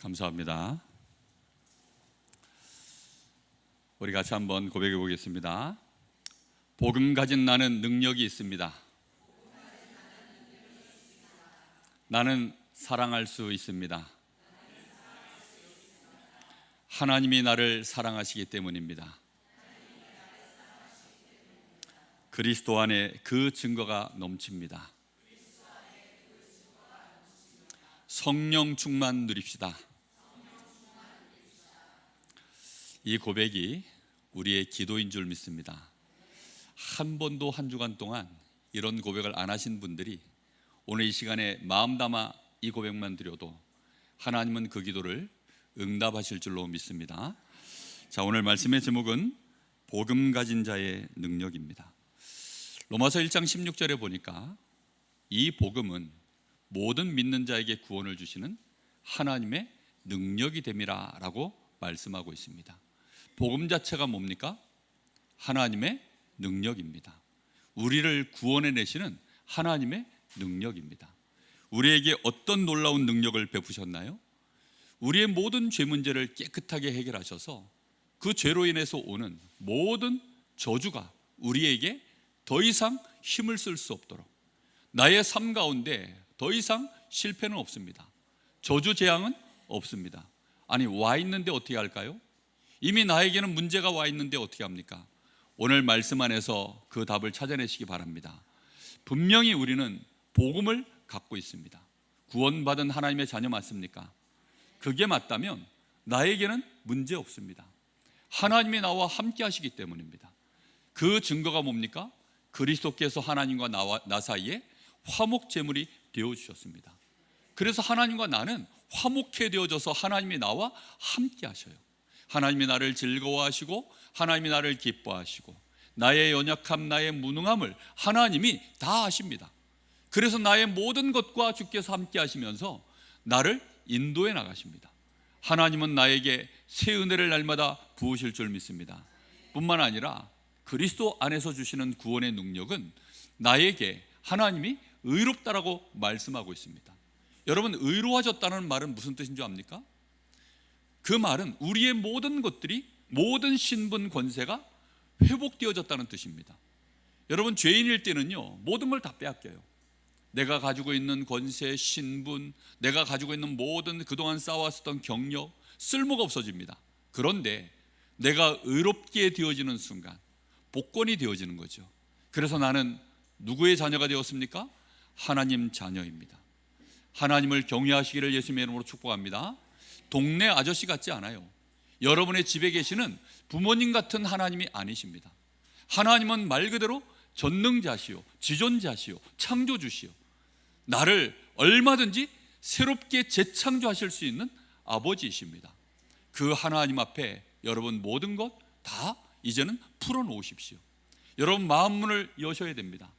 감사합니다. 우리 같이 한번 고백해 보겠습니다. 복음 가진 나는 능력이 있습니다. 나는 사랑할 수 있습니다. 하나님이 나를 사랑하시기 때문입니다. 그리스도 안에 그 증거가 넘칩니다. 성령 충만 누립시다. 이 고백이 우리의 기도인 줄 믿습니다. 한 번도 한 주간 동안 이런 고백을 안 하신 분들이 오늘 이 시간에 마음 담아 이 고백만 드려도 하나님은 그 기도를 응답하실 줄로 믿습니다. 자, 오늘 말씀의 제목은 복음 가진 자의 능력입니다. 로마서 1장 16절에 보니까 이 복음은 모든 믿는 자에게 구원을 주시는 하나님의 능력이 됨이라 라고 말씀하고 있습니다. 복음 자체가 뭡니까? 하나님의 능력입니다. 우리를 구원해내시는 하나님의 능력입니다. 우리에게 어떤 놀라운 능력을 베푸셨나요? 우리의 모든 죄 문제를 깨끗하게 해결하셔서 그 죄로 인해서 오는 모든 저주가 우리에게 더 이상 힘을 쓸 수 없도록, 나의 삶 가운데 더 이상 실패는 없습니다. 저주 재앙은 없습니다. 아니, 와 있는데 어떻게 할까요? 이미 나에게는 문제가 와 있는데 어떻게 합니까? 오늘 말씀 안에서 그 답을 찾아내시기 바랍니다. 분명히 우리는 복음을 갖고 있습니다. 구원받은 하나님의 자녀 맞습니까? 그게 맞다면 나에게는 문제 없습니다. 하나님이 나와 함께 하시기 때문입니다. 그 증거가 뭡니까? 그리스도께서 하나님과 나 사이에 화목 제물이 되어주셨습니다. 그래서 하나님과 나는 화목해 되어져서 하나님이 나와 함께 하셔요. 하나님이 나를 즐거워하시고 하나님이 나를 기뻐하시고 나의 연약함, 나의 무능함을 하나님이 다 아십니다. 그래서 나의 모든 것과 주께서 함께 하시면서 나를 인도해 나가십니다. 하나님은 나에게 새 은혜를 날마다 부으실 줄 믿습니다. 뿐만 아니라 그리스도 안에서 주시는 구원의 능력은 나에게 하나님이 의롭다라고 말씀하고 있습니다. 여러분, 의로워졌다는 말은 무슨 뜻인 줄 압니까? 그 말은 우리의 모든 것들이, 모든 신분 권세가 회복되어졌다는 뜻입니다. 여러분, 죄인일 때는요, 모든 걸 다 빼앗겨요. 내가 가지고 있는 권세, 신분, 내가 가지고 있는 모든 그동안 쌓아왔었던 경력, 쓸모가 없어집니다. 그런데 내가 의롭게 되어지는 순간 복권이 되어지는 거죠. 그래서 나는 누구의 자녀가 되었습니까? 하나님 자녀입니다. 하나님을 경외하시기를 예수님의 이름으로 축복합니다. 동네 아저씨 같지 않아요. 여러분의 집에 계시는 부모님 같은 하나님이 아니십니다. 하나님은 말 그대로 전능자시요, 지존자시요, 창조주시요, 나를 얼마든지 새롭게 재창조하실 수 있는 아버지이십니다. 그 하나님 앞에 여러분 모든 것 다 이제는 풀어놓으십시오. 여러분 마음문을 여셔야 됩니다.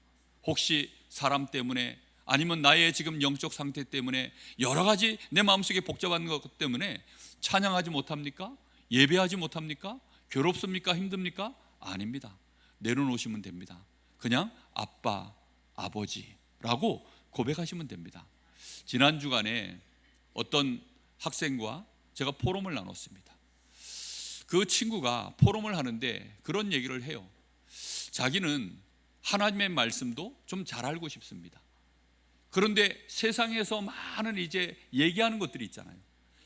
혹시 사람 때문에, 아니면 나의 지금 영적 상태 때문에, 여러 가지 내 마음속에 복잡한 것 때문에 찬양하지 못합니까? 예배하지 못합니까? 괴롭습니까? 힘듭니까? 아닙니다. 내려놓으시면 됩니다. 그냥 아빠, 아버지라고 고백하시면 됩니다. 지난 주간에 어떤 학생과 제가 포럼을 나눴습니다. 그 친구가 포럼을 하는데 그런 얘기를 해요. 자기는 하나님의 말씀도 좀 잘 알고 싶습니다. 그런데 세상에서 많은 이제 얘기하는 것들이 있잖아요.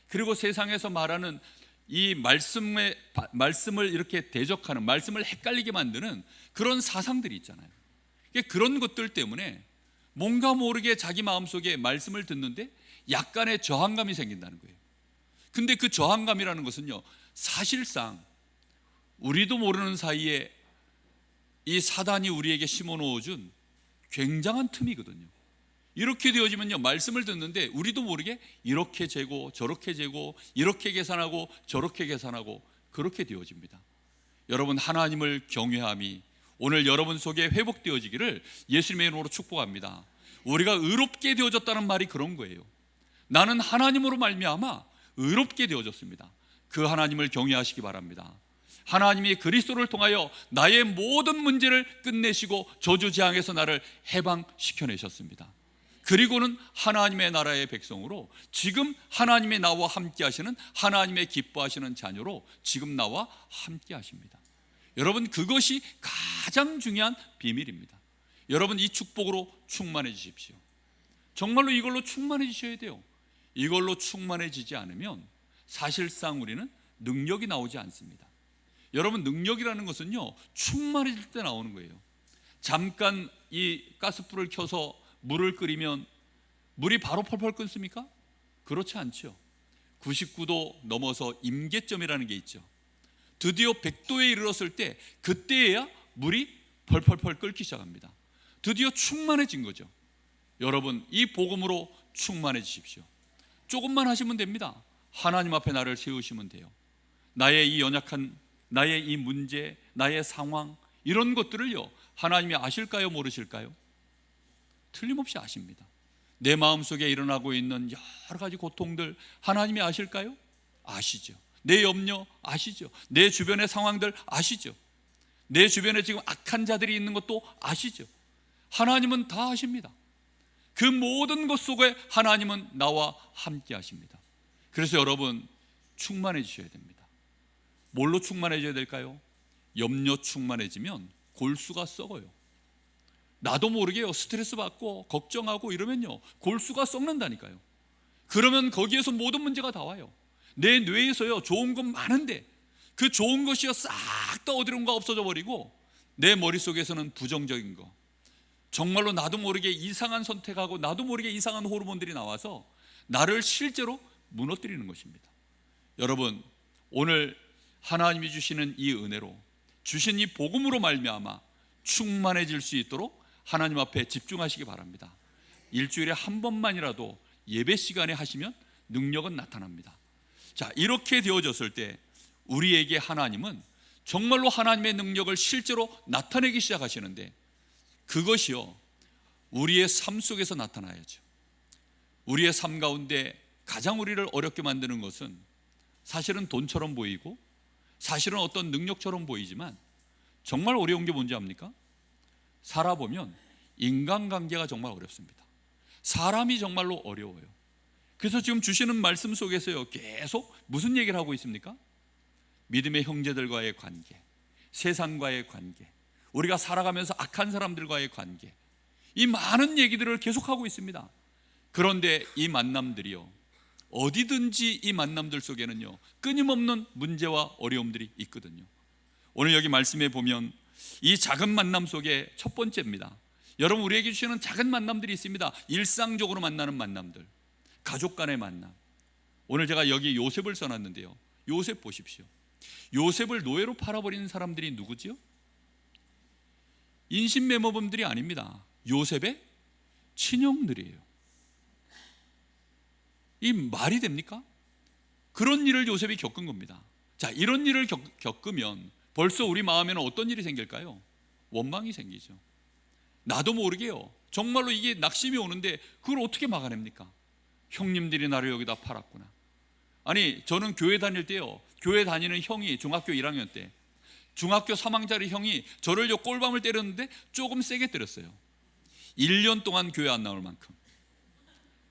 그리고 세상에서 말하는 이 말씀을 이렇게 대적하는, 말씀을 헷갈리게 만드는 그런 사상들이 있잖아요. 그런 것들 때문에 뭔가 모르게 자기 마음속에 말씀을 듣는데 약간의 저항감이 생긴다는 거예요. 근데 그 저항감이라는 것은요, 사실상 우리도 모르는 사이에 이 사단이 우리에게 심어 놓아준 굉장한 틈이거든요. 이렇게 되어지면요, 말씀을 듣는데 우리도 모르게 이렇게 재고 저렇게 재고, 이렇게 계산하고 저렇게 계산하고, 그렇게 되어집니다. 여러분, 하나님을 경외함이 오늘 여러분 속에 회복되어지기를 예수님의 이름으로 축복합니다. 우리가 의롭게 되어졌다는 말이 그런 거예요. 나는 하나님으로 말미암아 의롭게 되어졌습니다. 그 하나님을 경외하시기 바랍니다. 하나님이 그리스도를 통하여 나의 모든 문제를 끝내시고 저주 재앙에서 나를 해방시켜내셨습니다. 그리고는 하나님의 나라의 백성으로 지금 하나님의 나와 함께 하시는 하나님의 기뻐하시는 자녀로 지금 나와 함께 하십니다. 여러분, 그것이 가장 중요한 비밀입니다. 여러분, 이 축복으로 충만해지십시오. 정말로 이걸로 충만해지셔야 돼요. 이걸로 충만해지지 않으면 사실상 우리는 능력이 나오지 않습니다. 여러분, 능력이라는 것은요, 충만해질 때 나오는 거예요. 잠깐 이 가스불을 켜서 물을 끓이면 물이 바로 펄펄 끓습니까? 그렇지 않죠. 99도 넘어서 임계점이라는 게 있죠. 드디어 100도에 이르렀을 때 그때야 물이 펄펄펄 끓기 시작합니다. 드디어 충만해진 거죠. 여러분, 이 복음으로 충만해지십시오. 조금만 하시면 됩니다. 하나님 앞에 나를 세우시면 돼요. 나의 이 연약한, 나의 이 문제, 나의 상황, 이런 것들을요, 하나님이 아실까요, 모르실까요? 틀림없이 아십니다. 내 마음속에 일어나고 있는 여러 가지 고통들 하나님이 아실까요? 아시죠. 내 염려 아시죠. 내 주변의 상황들 아시죠. 내 주변에 지금 악한 자들이 있는 것도 아시죠. 하나님은 다 아십니다. 그 모든 것 속에 하나님은 나와 함께 하십니다. 그래서 여러분, 충만해지셔야 됩니다. 뭘로 충만해져야 될까요? 염려 충만해지면 골수가 썩어요. 나도 모르게요, 스트레스 받고 걱정하고 이러면요, 골수가 썩는다니까요. 그러면 거기에서 모든 문제가 다 와요. 내 뇌에서요, 좋은 건 많은데 그 좋은 것이요 싹 다 어디론가 없어져 버리고 내 머릿속에서는 부정적인 거, 정말로 나도 모르게 이상한 선택하고 나도 모르게 이상한 호르몬들이 나와서 나를 실제로 무너뜨리는 것입니다. 여러분, 오늘 하나님이 주시는 이 은혜로, 주신 이 복음으로 말미암아 충만해질 수 있도록 하나님 앞에 집중하시기 바랍니다. 일주일에 한 번만이라도 예배 시간에 하시면 능력은 나타납니다. 자, 이렇게 되어졌을 때 우리에게 하나님은 정말로 하나님의 능력을 실제로 나타내기 시작하시는데, 그것이요, 우리의 삶 속에서 나타나야죠. 우리의 삶 가운데 가장 우리를 어렵게 만드는 것은 사실은 돈처럼 보이고 사실은 어떤 능력처럼 보이지만 정말 어려운 게 뭔지 압니까? 살아보면 인간관계가 정말 어렵습니다. 사람이 정말로 어려워요. 그래서 지금 주시는 말씀 속에서요, 계속 무슨 얘기를 하고 있습니까? 믿음의 형제들과의 관계, 세상과의 관계, 우리가 살아가면서 악한 사람들과의 관계, 이 많은 얘기들을 계속하고 있습니다. 그런데 이 만남들이요, 어디든지 이 만남들 속에는요, 끊임없는 문제와 어려움들이 있거든요. 오늘 여기 말씀에 보면 이 작은 만남 속에 첫 번째입니다. 여러분, 우리에게 주시는 작은 만남들이 있습니다. 일상적으로 만나는 만남들, 가족 간의 만남. 오늘 제가 여기 요셉을 써놨는데요, 요셉 보십시오. 요셉을 노예로 팔아버리는 사람들이 누구지요? 인신매매범들이 아닙니다. 요셉의 친형들이에요. 이 말이 됩니까? 그런 일을 요셉이 겪은 겁니다. 자, 이런 일을 겪으면 벌써 우리 마음에는 어떤 일이 생길까요? 원망이 생기죠. 나도 모르게요, 정말로 이게 낙심이 오는데 그걸 어떻게 막아냅니까? 형님들이 나를 여기다 팔았구나. 아니, 저는 교회 다닐 때요, 교회 다니는 형이 중학교 1학년 때 중학교 3학년짜리 형이 저를 꼴밤을 때렸는데 조금 세게 때렸어요. 1년 동안 교회 안 나올 만큼.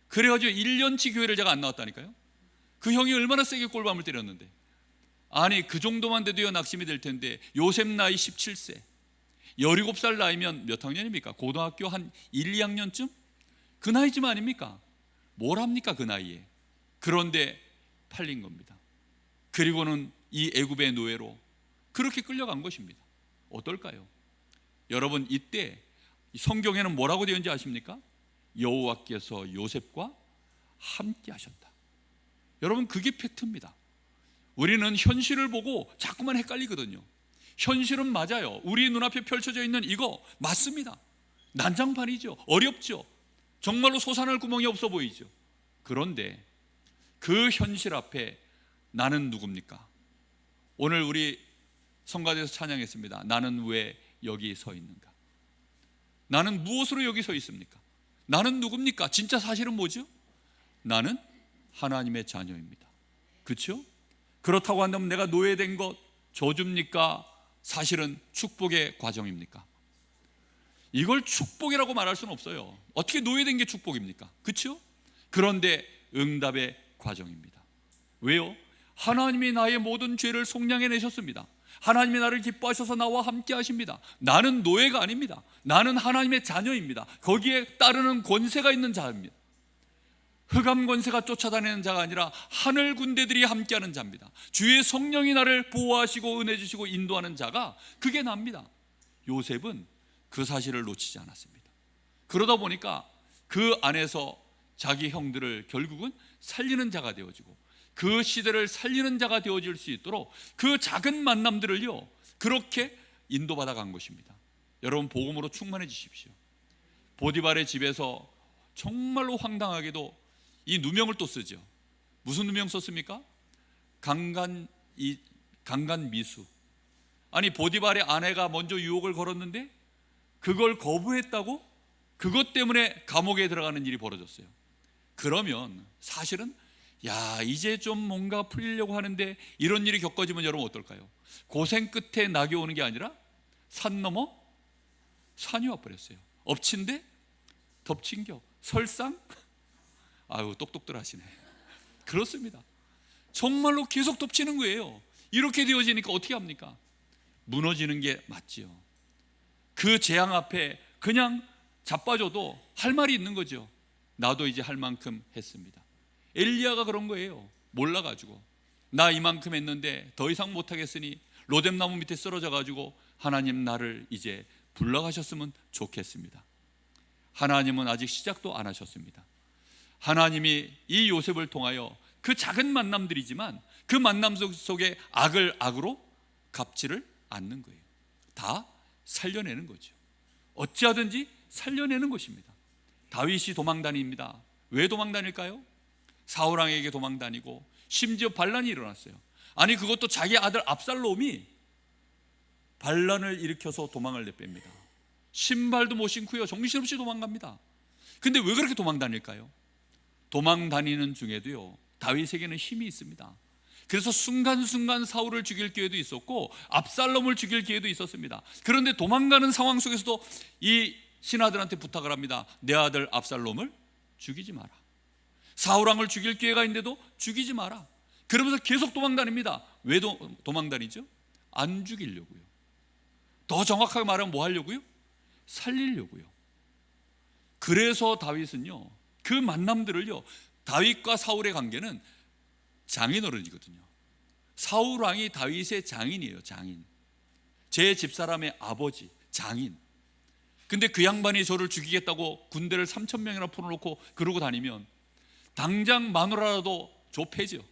그래가지고 1년치 교회를 제가 안 나왔다니까요. 그 형이 얼마나 세게 꼴밤을 때렸는데. 아니, 그 정도만 돼도요 낙심이 될 텐데, 요셉 나이 17세, 17살 나이면 몇 학년입니까? 고등학교 한 1, 2학년쯤? 그 나이쯤 아닙니까? 뭘 합니까 그 나이에. 그런데 팔린 겁니다. 그리고는 이 애굽의 노예로 그렇게 끌려간 것입니다. 어떨까요? 여러분, 이때 성경에는 뭐라고 되어 있는지 아십니까? 여호와께서 요셉과 함께 하셨다. 여러분, 그게 팩트입니다. 우리는 현실을 보고 자꾸만 헷갈리거든요. 현실은 맞아요. 우리 눈앞에 펼쳐져 있는 이거 맞습니다. 난장판이죠. 어렵죠. 정말로 솟아날 구멍이 없어 보이죠. 그런데 그 현실 앞에 나는 누굽니까? 오늘 우리 성가대에서 찬양했습니다. 나는 왜 여기 서 있는가? 나는 무엇으로 여기 서 있습니까? 나는 누굽니까? 진짜 사실은 뭐죠? 나는 하나님의 자녀입니다. 그렇죠? 그렇다고 한다면 내가 노예된 것 저주입니까? 사실은 축복의 과정입니까? 이걸 축복이라고 말할 수는 없어요. 어떻게 노예된 게 축복입니까? 그렇죠? 그런데 응답의 과정입니다. 왜요? 하나님이 나의 모든 죄를 속량해내셨습니다. 하나님이 나를 기뻐하셔서 나와 함께 하십니다. 나는 노예가 아닙니다. 나는 하나님의 자녀입니다. 거기에 따르는 권세가 있는 자입니다. 흑암 권세가 쫓아다니는 자가 아니라 하늘 군대들이 함께하는 자입니다. 주의 성령이 나를 보호하시고 은혜 주시고 인도하는 자가 그게 납니다. 요셉은 그 사실을 놓치지 않았습니다. 그러다 보니까 그 안에서 자기 형들을 결국은 살리는 자가 되어지고 그 시대를 살리는 자가 되어질 수 있도록 그 작은 만남들을요 그렇게 인도받아 간 것입니다. 여러분, 복음으로 충만해지십시오. 보디발의 집에서 정말로 황당하게도 이 누명을 또 쓰죠. 무슨 누명 썼습니까? 강간 미수. 아니, 보디발의 아내가 먼저 유혹을 걸었는데 그걸 거부했다고 그것 때문에 감옥에 들어가는 일이 벌어졌어요. 그러면 사실은 이제 좀 뭔가 풀리려고 하는데 이런 일이 겪어지면 여러분 어떨까요? 고생 끝에 낙이 오는 게 아니라 산 넘어 산이 와버렸어요. 엎친 데 덮친 격, 설상. 아유, 똑똑들 하시네. 그렇습니다. 정말로 계속 덮치는 거예요. 이렇게 되어지니까 어떻게 합니까? 무너지는 게 맞지요. 그 재앙 앞에 그냥 자빠져도 할 말이 있는 거죠. 나도 이제 할 만큼 했습니다. 엘리야가 그런 거예요. 몰라가지고 나 이만큼 했는데 더 이상 못하겠으니 로뎀나무 밑에 쓰러져 가지고 하나님, 나를 이제 불러가셨으면 좋겠습니다. 하나님은 아직 시작도 안 하셨습니다. 하나님이 이 요셉을 통하여 그 작은 만남들이지만 그 만남 속에 악을 악으로 갚지를 않는 거예요. 다 살려내는 거죠. 어찌하든지 살려내는 것입니다. 다윗이 도망다닙니다. 왜 도망다닐까요? 사울왕에게 도망다니고 심지어 반란이 일어났어요. 아니, 그것도 자기 아들 압살롬이 반란을 일으켜서 도망을 내뺍니다. 신발도 못 신고요, 정신없이 도망갑니다. 근데 왜 그렇게 도망다닐까요? 도망다니는 중에도요 다윗에게는 힘이 있습니다. 그래서 순간순간 사울을 죽일 기회도 있었고 압살롬을 죽일 기회도 있었습니다. 그런데 도망가는 상황 속에서도 이 신하들한테 부탁을 합니다. 내 아들 압살롬을 죽이지 마라. 사울왕을 죽일 기회가 있는데도 죽이지 마라. 그러면서 계속 도망다닙니다. 왜 도망다니죠? 안 죽이려고요. 더 정확하게 말하면 뭐 하려고요? 살리려고요. 그래서 다윗은요 그 만남들을요, 다윗과 사울의 관계는 장인어른이거든요. 사울왕이 다윗의 장인이에요. 장인. 제 집사람의 아버지, 장인. 근데 그 양반이 저를 죽이겠다고 군대를 3,000명이나 풀어놓고 그러고 다니면 당장 마누라라도 좁혀죠.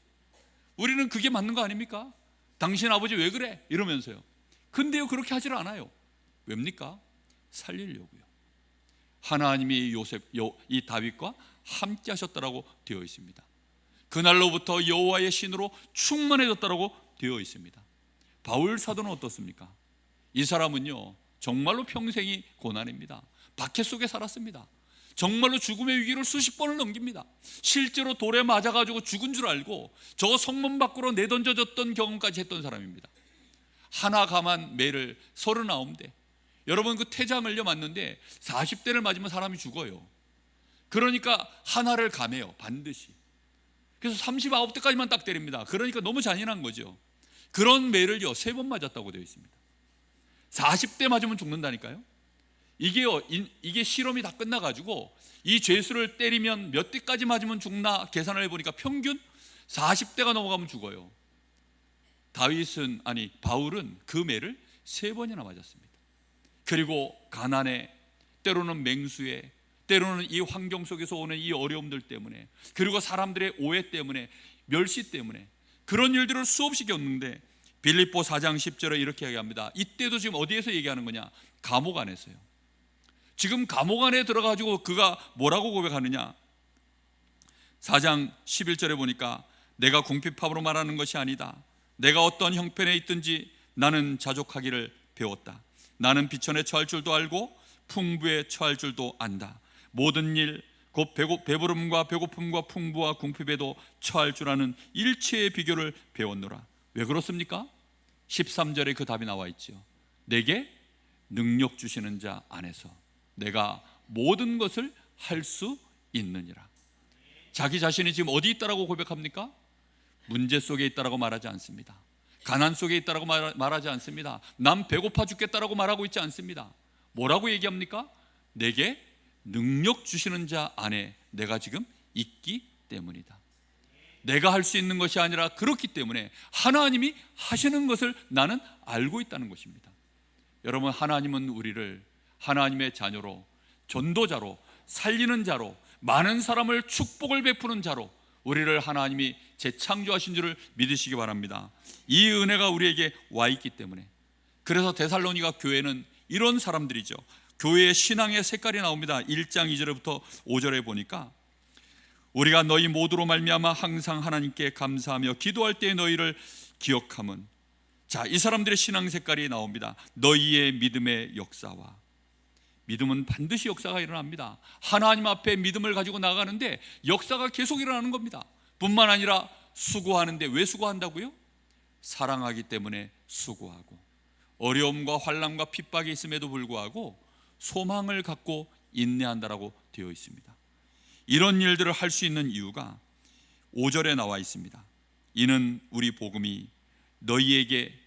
우리는 그게 맞는 거 아닙니까? 당신 아버지 왜 그래? 이러면서요. 근데요 그렇게 하질 않아요. 왜입니까? 살리려고요. 하나님이 이 다윗과 함께 하셨다라고 되어 있습니다. 그날로부터 여호와의 신으로 충만해졌다라고 되어 있습니다. 바울 사도는 어떻습니까? 이 사람은요 정말로 평생이 고난입니다. 박해 속에 살았습니다. 정말로 죽음의 위기를 수십 번을 넘깁니다. 실제로 돌에 맞아가지고 죽은 줄 알고 저 성문 밖으로 내던져졌던 경험까지 했던 사람입니다. 하나 감한 매를 39대. 여러분 그 태장을요 맞는데 40대를 맞으면 사람이 죽어요. 그러니까 하나를 감해요, 반드시. 그래서 39대까지만 딱 때립니다. 그러니까 너무 잔인한 거죠. 그런 매를요 3번 맞았다고 되어 있습니다. 40대 맞으면 죽는다니까요. 이게 실험이 다 끝나가지고 이 죄수를 때리면 몇 대까지 맞으면 죽나 계산을 해보니까 평균 40대가 넘어가면 죽어요. 바울은 그 매를 3번이나 맞았습니다. 그리고 가난에, 때로는 맹수에, 때로는 이 환경 속에서 오는 이 어려움들 때문에, 그리고 사람들의 오해 때문에, 멸시 때문에 그런 일들을 수없이 겪는데 빌립보 4장 10절에 이렇게 얘기합니다. 이때도 지금 어디에서 얘기하는 거냐? 감옥 안에서요. 지금 감옥 안에 들어가지고 그가 뭐라고 고백하느냐? 4장 11절에 보니까 내가 궁핍함으로 말하는 것이 아니다. 내가 어떤 형편에 있든지 나는 자족하기를 배웠다. 나는 비천에 처할 줄도 알고 풍부에 처할 줄도 안다. 모든 일 곧 배부름과 배고픔과 풍부와 궁핍에도 처할 줄 아는 일체의 비결을 배웠노라. 왜 그렇습니까? 13절에 그 답이 나와 있죠. 내게 능력 주시는 자 안에서. 내가 모든 것을 할 수 있느니라. 자기 자신이 지금 어디 있다라고 고백합니까? 문제 속에 있다라고 말하지 않습니다. 가난 속에 있다라고 말하지 않습니다. 난 배고파 죽겠다라고 말하고 있지 않습니다. 뭐라고 얘기합니까? 내게 능력 주시는 자 안에 내가 지금 있기 때문이다. 내가 할 수 있는 것이 아니라 그렇기 때문에 하나님이 하시는 것을 나는 알고 있다는 것입니다. 여러분, 하나님은 우리를 하나님의 자녀로, 전도자로, 살리는 자로, 많은 사람을 축복을 베푸는 자로 우리를 하나님이 재창조하신 줄을 믿으시기 바랍니다. 이 은혜가 우리에게 와 있기 때문에, 그래서 데살로니가 교회는 이런 사람들이죠. 교회의 신앙의 색깔이 나옵니다. 1장 2절부터 5절에 보니까 우리가 너희 모두로 말미암아 항상 하나님께 감사하며 기도할 때 너희를 기억함은, 자, 이 사람들의 신앙 색깔이 나옵니다. 너희의 믿음의 역사와, 믿음은 반드시 역사가 일어납니다. 하나님 앞에 믿음을 가지고 나가는데 역사가 계속 일어나는 겁니다. 뿐만 아니라 수고하는데, 왜 수고한다고요? 사랑하기 때문에 수고하고, 어려움과 환난과 핍박이 있음에도 불구하고 소망을 갖고 인내한다라고 되어 있습니다. 이런 일들을 할 수 있는 이유가 5절에 나와 있습니다. 이는 우리 복음이 너희에게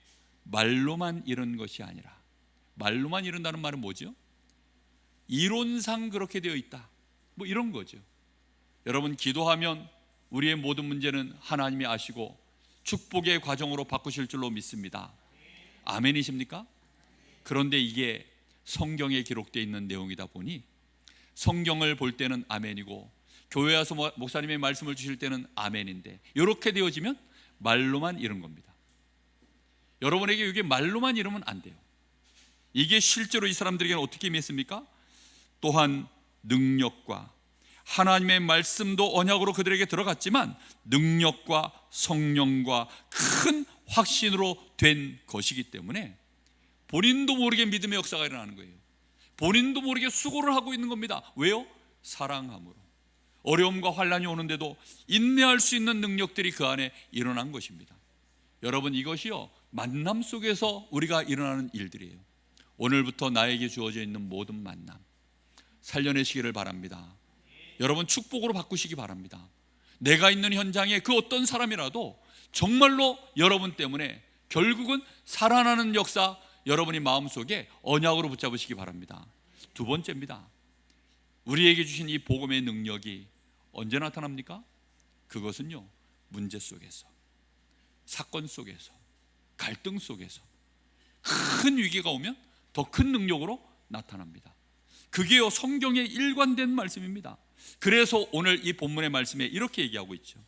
말로만 이른 것이 아니라, 말로만 이른다는 말은 뭐죠? 이론상 그렇게 되어 있다, 뭐 이런 거죠. 여러분, 기도하면 우리의 모든 문제는 하나님이 아시고 축복의 과정으로 바꾸실 줄로 믿습니다. 아멘이십니까? 그런데 이게 성경에 기록되어 있는 내용이다 보니 성경을 볼 때는 아멘이고 교회 와서 목사님의 말씀을 주실 때는 아멘인데, 이렇게 되어지면 말로만 이른 겁니다. 여러분에게 이게 말로만 이르면 안 돼요. 이게 실제로 이 사람들에게는 어떻게 임했습니까? 또한 능력과, 하나님의 말씀도 언약으로 그들에게 들어갔지만 능력과 성령과 큰 확신으로 된 것이기 때문에 본인도 모르게 믿음의 역사가 일어나는 거예요. 본인도 모르게 수고를 하고 있는 겁니다. 왜요? 사랑함으로. 어려움과 환난이 오는데도 인내할 수 있는 능력들이 그 안에 일어난 것입니다. 여러분, 이것이요, 만남 속에서 우리가 일어나는 일들이에요. 오늘부터 나에게 주어져 있는 모든 만남 살려내시기를 바랍니다. 여러분, 축복으로 바꾸시기 바랍니다. 내가 있는 현장에 그 어떤 사람이라도 정말로 여러분 때문에 결국은 살아나는 역사, 여러분이 마음속에 언약으로 붙잡으시기 바랍니다. 두 번째입니다. 우리에게 주신 이 복음의 능력이 언제 나타납니까? 그것은요, 문제 속에서, 사건 속에서, 갈등 속에서, 큰 위기가 오면 더 큰 능력으로 나타납니다. 그게요, 성경의 일관된 말씀입니다. 그래서 오늘 이 본문의 말씀에 이렇게 얘기하고 있죠.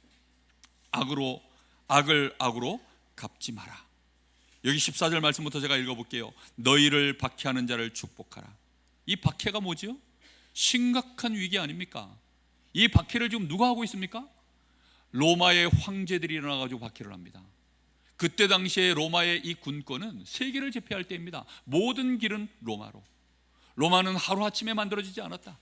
악으로 악을 악으로 갚지 마라. 여기 14절 말씀부터 제가 읽어볼게요. 너희를 박해하는 자를 축복하라. 이 박해가 뭐죠? 심각한 위기 아닙니까? 이 박해를 지금 누가 하고 있습니까? 로마의 황제들이 일어나가지고 박해를 합니다. 그때 당시에 로마의 이 군권은 세계를 제패할 때입니다. 모든 길은 로마로. 로마는 하루아침에 만들어지지 않았다.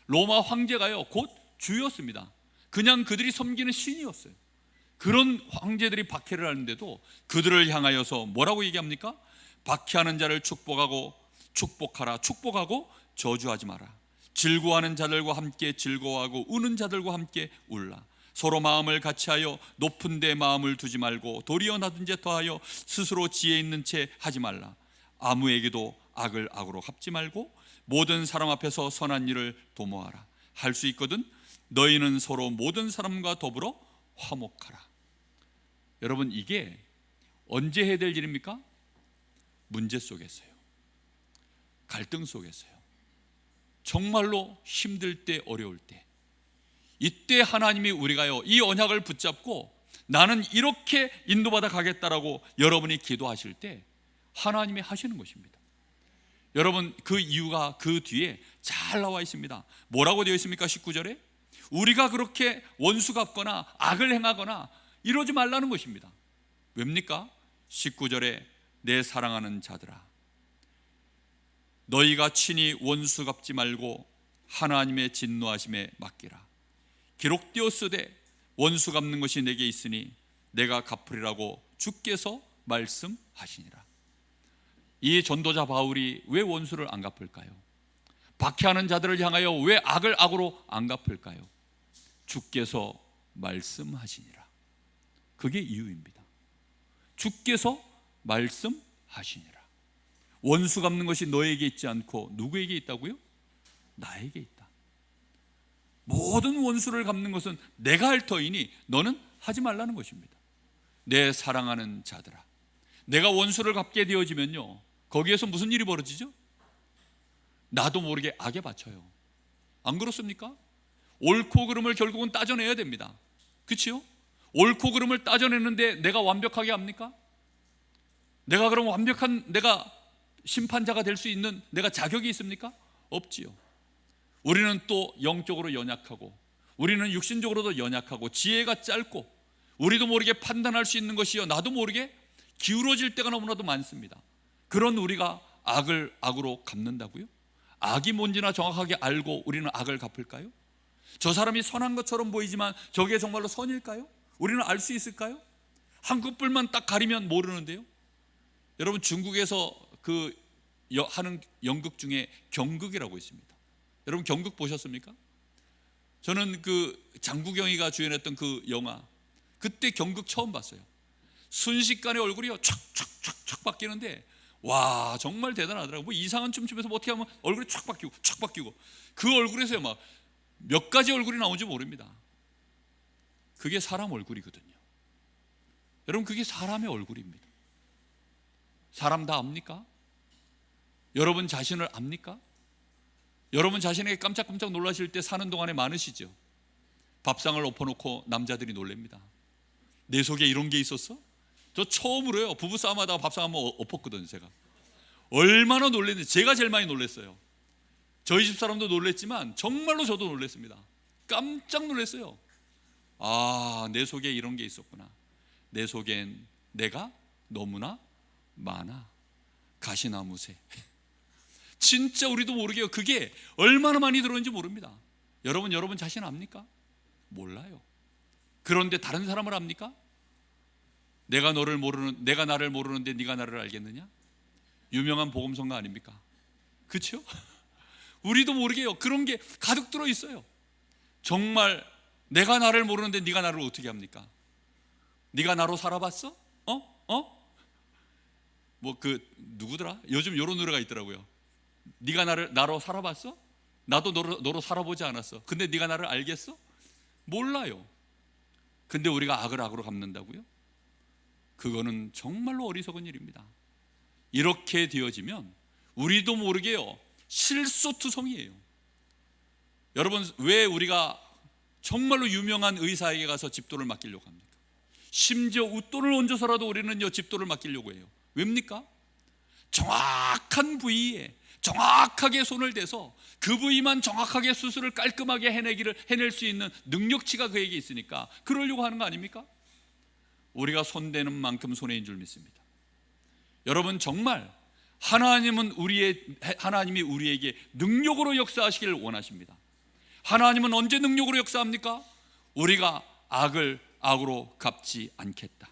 로마 황제가요, 곧 주였습니다. 그냥 그들이 섬기는 신이었어요. 그런 황제들이 박해를 하는데도 그들을 향하여서 뭐라고 얘기합니까? 박해하는 자를 축복하고, 축복하라. 축복하고 저주하지 마라. 즐거워하는 자들과 함께 즐거워하고 우는 자들과 함께 울라. 서로 마음을 같이하여 높은 데 마음을 두지 말고 도리어 낮은 데 더하여 스스로 지혜 있는 채 하지 말라. 아무에게도 악을 악으로 갚지 말고 모든 사람 앞에서 선한 일을 도모하라. 할 수 있거든 너희는 서로 모든 사람과 더불어 화목하라. 여러분, 이게 언제 해야 될 일입니까? 문제 속에서요, 갈등 속에서요, 정말로 힘들 때, 어려울 때, 이때 하나님이 우리가요, 이 언약을 붙잡고 나는 이렇게 인도받아 가겠다라고 여러분이 기도하실 때 하나님이 하시는 것입니다. 여러분, 그 이유가 그 뒤에 잘 나와 있습니다. 뭐라고 되어 있습니까? 19절에 우리가 그렇게 원수 갚거나 악을 행하거나 이러지 말라는 것입니다. 왜입니까? 19절에 내 사랑하는 자들아, 너희가 친히 원수 갚지 말고 하나님의 진노하심에 맡기라. 기록되었으되 원수 갚는 것이 내게 있으니 내가 갚으리라고 주께서 말씀하시니라. 이 전도자 바울이 왜 원수를 안 갚을까요? 박해하는 자들을 향하여 왜 악을 악으로 안 갚을까요? 주께서 말씀하시니라. 그게 이유입니다. 주께서 말씀하시니라. 원수 갚는 것이 너에게 있지 않고 누구에게 있다고요? 나에게 있다. 모든 원수를 갚는 것은 내가 할 터이니 너는 하지 말라는 것입니다. 내 사랑하는 자들아, 내가 원수를 갚게 되어지면요, 거기에서 무슨 일이 벌어지죠? 나도 모르게 악에 바쳐요. 안 그렇습니까? 옳고 그름을 결국은 따져내야 됩니다. 그렇죠? 옳고 그름을 따져내는데 내가 완벽하게 합니까? 내가 그럼 완벽한 내가 심판자가 될 수 있는 내가 자격이 있습니까? 없지요. 우리는 또 영적으로 연약하고, 우리는 육신적으로도 연약하고, 지혜가 짧고, 우리도 모르게 판단할 수 있는 것이요, 나도 모르게 기울어질 때가 너무나도 많습니다. 그런 우리가 악을 악으로 갚는다고요? 악이 뭔지나 정확하게 알고 우리는 악을 갚을까요? 저 사람이 선한 것처럼 보이지만 저게 정말로 선일까요? 우리는 알 수 있을까요? 한꺼풀만 딱 가리면 모르는데요. 여러분, 중국에서 하는 연극 중에 경극이라고 있습니다. 여러분, 경극 보셨습니까? 저는 장국영이가 주연했던 그 영화, 그때 경극 처음 봤어요. 순식간에 얼굴이 촥촥촥촥 바뀌는데, 와, 정말 대단하더라고요. 뭐 이상한 춤추면서 뭐 어떻게 하면 얼굴이 촥 바뀌고 그 얼굴에서 막 몇 가지 얼굴이 나오는지 모릅니다. 그게 사람 얼굴이거든요. 여러분, 그게 사람의 얼굴입니다. 사람 다 압니까? 여러분 자신을 압니까? 여러분 자신에게 깜짝깜짝 놀라실 때 사는 동안에 많으시죠? 밥상을 엎어놓고 남자들이 놀랍니다. 내 속에 이런 게 있었어? 저 처음으로요, 부부싸움 하다가 밥상 한번 엎었거든요. 제가 얼마나 놀랐는지, 제가 제일 많이 놀랐어요. 저희 집 사람도 놀랬지만 정말로 저도 놀랐습니다. 깜짝 놀랐어요. 아, 내 속에 이런 게 있었구나. 내 속엔 내가 너무나 많아. 가시나무새. 진짜 우리도 모르게요, 그게 얼마나 많이 들어오는지 모릅니다. 여러분 자신 압니까? 몰라요. 그런데 다른 사람을 압니까? 내가 나를 모르는데 네가 나를 알겠느냐? 유명한 복음성가 아닙니까? 그렇죠? 우리도 모르게요, 그런 게 가득 들어 있어요. 정말 내가 나를 모르는데 네가 나를 어떻게 합니까? 네가 나로 살아봤어? 뭐 누구더라? 요즘 이런 노래가 있더라고요. 네가 나로 살아봤어? 나도 너로 살아보지 않았어. 근데 네가 나를 알겠어? 몰라요. 근데 우리가 악을 악으로 갚는다고요? 그거는 정말로 어리석은 일입니다. 이렇게 되어지면 우리도 모르게요, 실소투성이에요. 여러분, 왜 우리가 정말로 유명한 의사에게 가서 집도를 맡기려고 합니까? 심지어 웃돈을 얹어서라도 우리는요, 집도를 맡기려고 해요. 왜입니까? 정확한 부위에 정확하게 손을 대서 그 부위만 정확하게 수술을 깔끔하게 해낼 수 있는 능력치가 그에게 있으니까 그러려고 하는 거 아닙니까? 우리가 손대는 만큼 손해인 줄 믿습니다. 여러분, 정말 하나님이 우리에게 능력으로 역사하시기를 원하십니다. 하나님은 언제 능력으로 역사합니까? 우리가 악을 악으로 갚지 않겠다.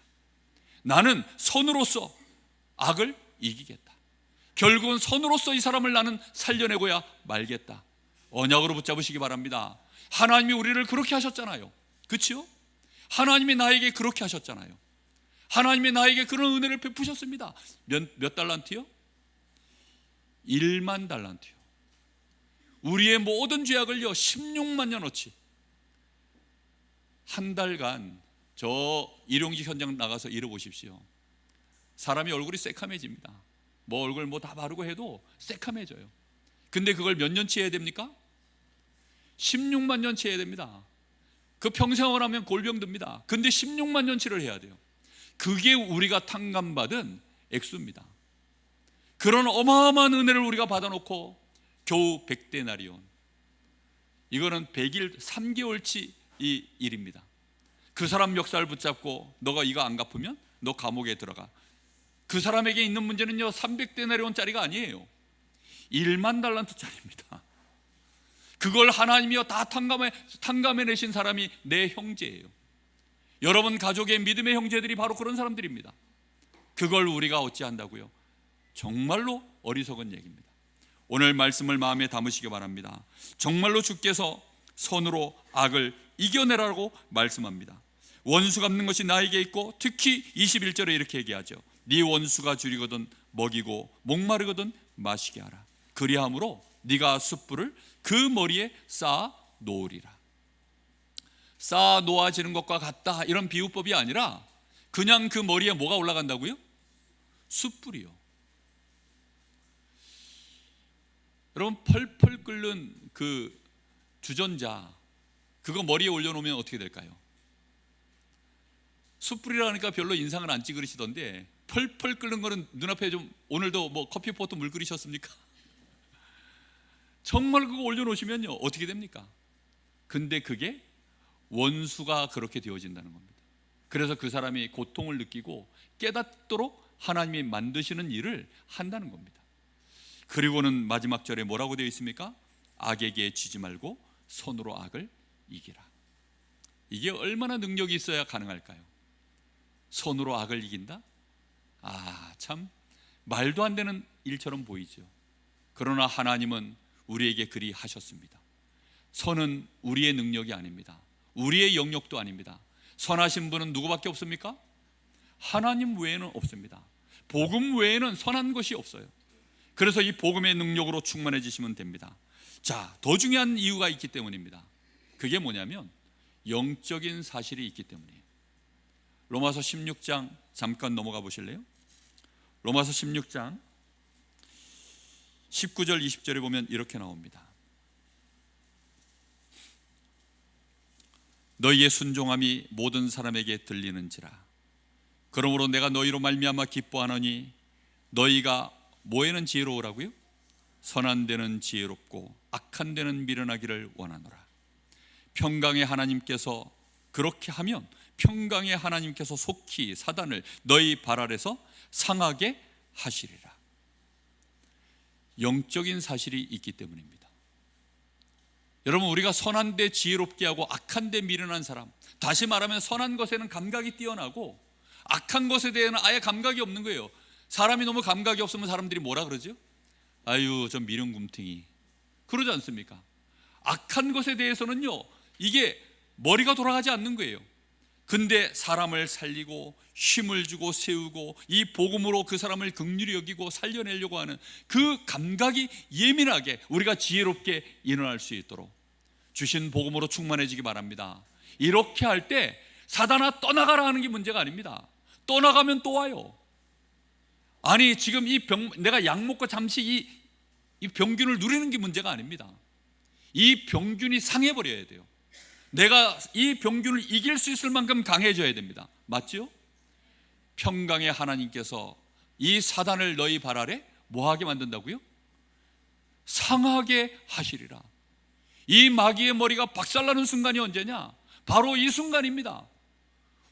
나는 선으로서 악을 이기겠다. 결국은 선으로서 이 사람을 나는 살려내고야 말겠다. 언약으로 붙잡으시기 바랍니다. 하나님이 우리를 그렇게 하셨잖아요. 그렇죠? 하나님이 나에게 그렇게 하셨잖아요. 하나님이 나에게 그런 은혜를 베푸셨습니다. 몇 달란트요? 1만 달란트요. 우리의 모든 죄악을요 16만 년어치. 한 달간 저 일용직 현장 나가서 일해보십시오. 사람이 얼굴이 새카매집니다. 뭐 얼굴 다 바르고 해도 새카매져요. 근데 그걸 몇 년치 해야 됩니까? 16만 년치 해야 됩니다. 그 평생을 하면 골병 듭니다. 근데 16만 년치를 해야 돼요. 그게 우리가 탕감받은 액수입니다. 그런 어마어마한 은혜를 우리가 받아놓고 겨우 100데나리온, 이거는 100일 3개월치 이 일입니다. 그 사람 멱살 붙잡고 너가 이거 안 갚으면 너 감옥에 들어가. 그 사람에게 있는 문제는요 300데나리온짜리가 아니에요. 1만 달란트짜리입니다. 그걸 하나님이요 다 탕감해내신 사람이 내 형제예요. 여러분 가족의 믿음의 형제들이 바로 그런 사람들입니다. 그걸 우리가 어찌한다고요? 정말로 어리석은 얘기입니다. 오늘 말씀을 마음에 담으시기 바랍니다. 정말로 주께서 선으로 악을 이겨내라고 말씀합니다. 원수 갚는 것이 나에게 있고, 특히 21절에 이렇게 얘기하죠. 네 원수가 줄이거든 먹이고 목마르거든 마시게 하라. 그리함으로 네가 숯불을 그 머리에 쌓아 놓으리라. 쌓아 놓아지는 것과 같다, 이런 비유법이 아니라 그냥 그 머리에 뭐가 올라간다고요? 숯불이요. 여러분, 펄펄 끓는 그 주전자, 그거 머리에 올려놓으면 어떻게 될까요? 숯불이라니까 별로 인상을 안 찌그리시던데, 펄펄 끓는 거는 눈앞에 좀, 오늘도 뭐 커피포트 물 끓이셨습니까? 정말 그거 올려놓으시면요 어떻게 됩니까? 근데 그게 원수가 그렇게 되어진다는 겁니다. 그래서 그 사람이 고통을 느끼고 깨닫도록 하나님이 만드시는 일을 한다는 겁니다. 그리고는 마지막 절에 뭐라고 되어 있습니까? 악에게 지지 말고 손으로 악을 이기라. 이게 얼마나 능력이 있어야 가능할까요? 손으로 악을 이긴다? 참 말도 안 되는 일처럼 보이죠. 그러나 하나님은 우리에게 그리 하셨습니다. 선은 우리의 능력이 아닙니다. 우리의 영역도 아닙니다. 선하신 분은 누구밖에 없습니까? 하나님 외에는 없습니다. 복음 외에는 선한 것이 없어요. 그래서 이 복음의 능력으로 충만해지시면 됩니다. 자, 더 중요한 이유가 있기 때문입니다. 그게 뭐냐면 영적인 사실이 있기 때문이에요. 로마서 16장 잠깐 넘어가 보실래요? 로마서 16장 19절 20절에 보면 이렇게 나옵니다. 너희의 순종함이 모든 사람에게 들리는지라. 그러므로 내가 너희로 말미암아 기뻐하노니 너희가 뭐에는 지혜로우라고요? 선한 데는 지혜롭고 악한 데는 미련하기를 원하노라. 평강의 하나님께서 그렇게 하면 평강의 하나님께서 속히 사단을 너희 발 아래서 상하게 하시리라. 영적인 사실이 있기 때문입니다. 여러분, 우리가 선한 데 지혜롭게 하고 악한 데 미련한 사람, 다시 말하면 선한 것에는 감각이 뛰어나고 악한 것에 대해서는 아예 감각이 없는 거예요. 사람이 너무 감각이 없으면 사람들이 뭐라 그러죠? 아유, 저 미련굼탱이, 그러지 않습니까? 악한 것에 대해서는요, 이게 머리가 돌아가지 않는 거예요. 근데 사람을 살리고 힘을 주고 세우고 이 복음으로 그 사람을 긍휼히 여기고 살려내려고 하는 그 감각이 예민하게 우리가 지혜롭게 일어날 수 있도록 주신 복음으로 충만해지기 바랍니다. 이렇게 할 때 사단아 떠나가라 하는 게 문제가 아닙니다. 떠나가면 또 와요. 아니, 지금 내가 약 먹고 잠시 이 병균을 누리는 게 문제가 아닙니다. 이 병균이 상해버려야 돼요. 내가 이 병균을 이길 수 있을 만큼 강해져야 됩니다. 맞죠? 평강의 하나님께서 이 사단을 너희 발 아래 뭐하게 만든다고요? 상하게 하시리라. 이 마귀의 머리가 박살나는 순간이 언제냐? 바로 이 순간입니다.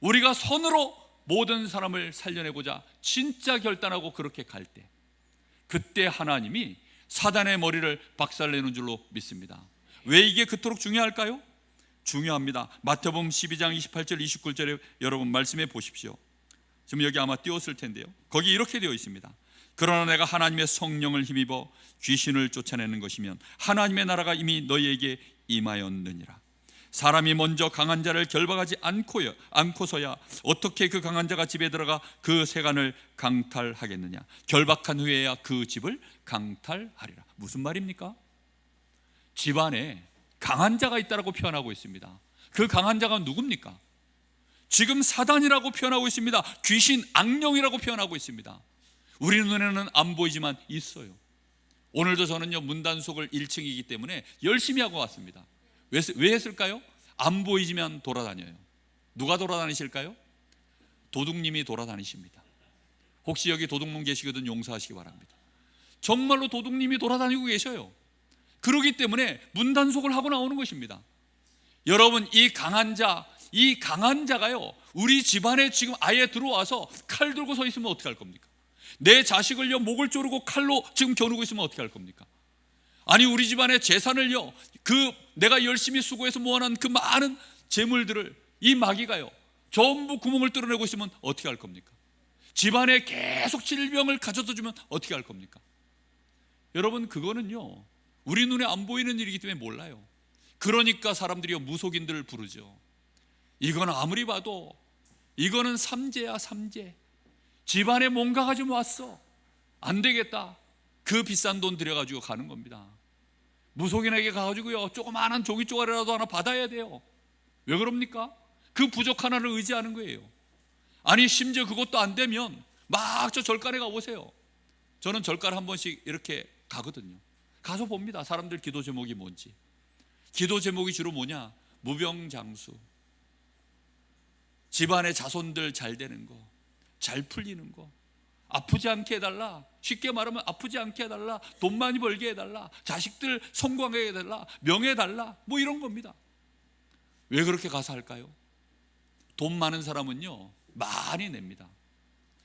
우리가 선으로 모든 사람을 살려내고자 진짜 결단하고 그렇게 갈 때, 그때 하나님이 사단의 머리를 박살내는 줄로 믿습니다. 왜 이게 그토록 중요할까요? 중요합니다. 마태복음 12장 28절 29절에 여러분 말씀해 보십시오. 지금 여기 아마 띄웠을 텐데요, 거기 이렇게 되어 있습니다. 그러나 내가 하나님의 성령을 힘입어 귀신을 쫓아내는 것이면 하나님의 나라가 이미 너희에게 임하였느니라. 사람이 먼저 강한 자를 결박하지 않고서야 어떻게 그 강한 자가 집에 들어가 그 세간을 강탈하겠느냐. 결박한 후에야 그 집을 강탈하리라. 무슨 말입니까? 집안에 강한 자가 있다라고 표현하고 있습니다. 그 강한 자가 누굽니까? 지금 사단이라고 표현하고 있습니다. 귀신, 악령이라고 표현하고 있습니다. 우리 눈에는 안 보이지만 있어요. 오늘도 저는요, 문단속을 1층이기 때문에 열심히 하고 왔습니다. 왜 했을까요? 안 보이지만 돌아다녀요. 누가 돌아다니실까요? 도둑님이 돌아다니십니다. 혹시 여기 도둑놈 계시거든 용서하시기 바랍니다. 정말로 도둑님이 돌아다니고 계셔요. 그렇기 때문에 문단속을 하고 나오는 것입니다. 여러분, 이 강한 자가요, 우리 집안에 지금 아예 들어와서 칼 들고 서 있으면 어떻게 할 겁니까? 내 자식을요, 목을 조르고 칼로 지금 겨누고 있으면 어떻게 할 겁니까? 아니, 우리 집안의 재산을요, 내가 열심히 수고해서 모아놓은 그 많은 재물들을 이 마귀가요 전부 구멍을 뚫어내고 있으면 어떻게 할 겁니까? 집안에 계속 질병을 가져다 주면 어떻게 할 겁니까? 여러분, 그거는요 우리 눈에 안 보이는 일이기 때문에 몰라요. 그러니까 사람들이 무속인들을 부르죠. 이건 아무리 봐도 이거는 삼재야, 삼재. 집안에 뭔가가 좀 왔어, 안 되겠다. 그 비싼 돈 들여가지고 가는 겁니다. 무속인에게 가가지고요 조그마한 종이 쪼가리라도 하나 받아야 돼요. 왜 그럽니까? 그 부족 하나를 의지하는 거예요. 아니 심지어 그것도 안 되면 막 저 절간에 가보세요. 저는 절간 한 번씩 이렇게 가거든요. 가서 봅니다. 사람들 기도 제목이 뭔지. 기도 제목이 주로 뭐냐? 무병장수, 집안의 자손들 잘 되는 거, 잘 풀리는 거, 아프지 않게 해달라. 쉽게 말하면 아프지 않게 해달라, 돈 많이 벌게 해달라, 자식들 성공하게 해달라, 명예 해달라, 뭐 이런 겁니다. 왜 그렇게 가서 할까요? 돈 많은 사람은요 많이 냅니다.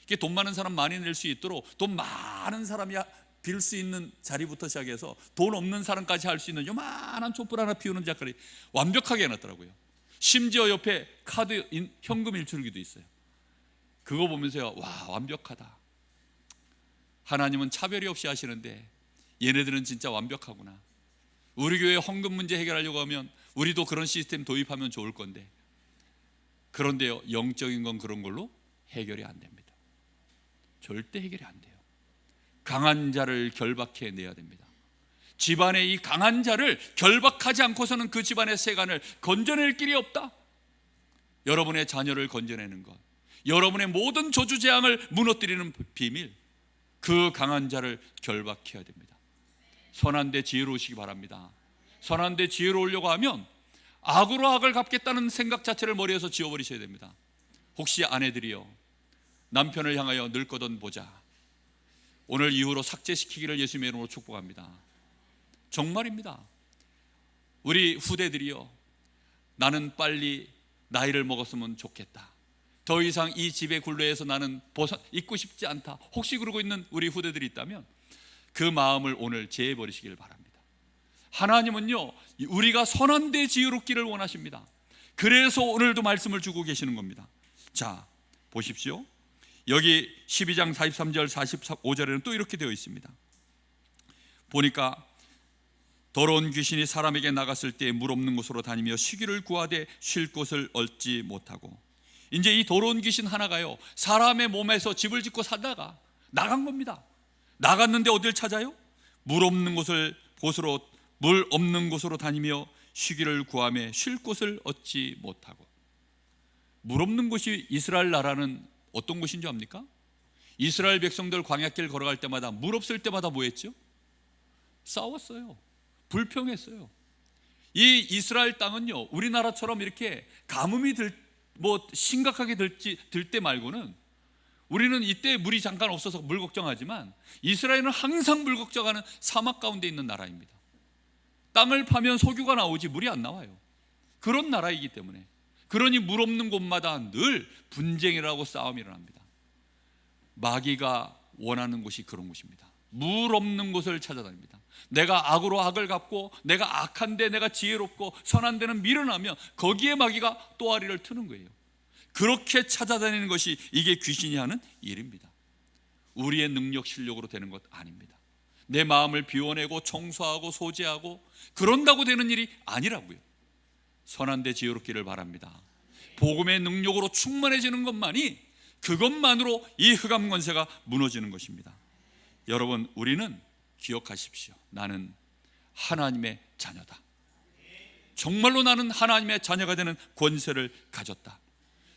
이게 돈 많은 사람 많이 낼 수 있도록 돈 많은 사람이 빌 수 있는 자리부터 시작해서 돈 없는 사람까지 할 수 있는 요만한 촛불 하나 피우는 작가를 완벽하게 해놨더라고요. 심지어 옆에 카드 현금 일출기도 있어요. 그거 보면서요, 와, 완벽하다. 하나님은 차별이 없이 하시는데 얘네들은 진짜 완벽하구나. 우리 교회 헌금 문제 해결하려고 하면 우리도 그런 시스템 도입하면 좋을 건데, 그런데요 영적인 건 그런 걸로 해결이 안 됩니다. 절대 해결이 안 돼요. 강한 자를 결박해 내야 됩니다. 집안의 이 강한 자를 결박하지 않고서는 그 집안의 세간을 건져낼 길이 없다. 여러분의 자녀를 건져내는 것, 여러분의 모든 저주재앙을 무너뜨리는 비밀, 그 강한 자를 결박해야 됩니다. 선한데 지혜로우시기 바랍니다. 선한데 지혜로우려고 하면 악으로 악을 갚겠다는 생각 자체를 머리에서 지워버리셔야 됩니다. 혹시 아내들이요 남편을 향하여 늙거든 보자, 오늘 이후로 삭제시키기를 예수님의 이름으로 축복합니다. 정말입니다. 우리 후대들이요, 나는 빨리 나이를 먹었으면 좋겠다, 더 이상 이 집의 굴레에서 나는 있고 싶지 않다, 혹시 그러고 있는 우리 후대들이 있다면 그 마음을 오늘 제해버리시길 바랍니다. 하나님은요 우리가 선한데 지혜롭기를 원하십니다. 그래서 오늘도 말씀을 주고 계시는 겁니다. 자 보십시오. 여기 12장 43절 45절에는 또 이렇게 되어 있습니다. 보니까 더러운 귀신이 사람에게 나갔을 때 물 없는 곳으로 다니며 쉬기를 구하되 쉴 곳을 얻지 못하고. 이제 이 더러운 귀신 하나가요 사람의 몸에서 집을 짓고 살다가 나간 겁니다. 나갔는데 어딜 찾아요? 물 없는 곳으로 다니며 쉬기를 구하며 쉴 곳을 얻지 못하고. 물 없는 곳이 이스라엘 나라는 어떤 곳인 줄 압니까? 이스라엘 백성들 광야길 걸어갈 때마다 물 없을 때마다 뭐 했죠? 싸웠어요. 불평했어요. 이 이스라엘 땅은요 우리나라처럼 이렇게 가뭄이 심각하게 들 때 말고는, 우리는 이때 물이 잠깐 없어서 물 걱정하지만 이스라엘은 항상 물 걱정하는 사막 가운데 있는 나라입니다. 땅을 파면 석유가 나오지 물이 안 나와요. 그런 나라이기 때문에, 그러니 물 없는 곳마다 늘 분쟁이라고 싸움이 일어납니다. 마귀가 원하는 곳이 그런 곳입니다. 물 없는 곳을 찾아다닙니다. 내가 악으로 악을 갚고 내가 악한데 내가 지혜롭고 선한 데는 밀어나면 거기에 마귀가 또아리를 트는 거예요. 그렇게 찾아다니는 것이 이게 귀신이 하는 일입니다. 우리의 능력 실력으로 되는 것 아닙니다. 내 마음을 비워내고 청소하고 소재하고 그런다고 되는 일이 아니라고요. 선한데 지혜롭기를 바랍니다. 복음의 능력으로 충만해지는 것만이, 그것만으로 이 흑암 권세가 무너지는 것입니다. 여러분, 우리는 기억하십시오. 나는 하나님의 자녀다. 정말로 나는 하나님의 자녀가 되는 권세를 가졌다.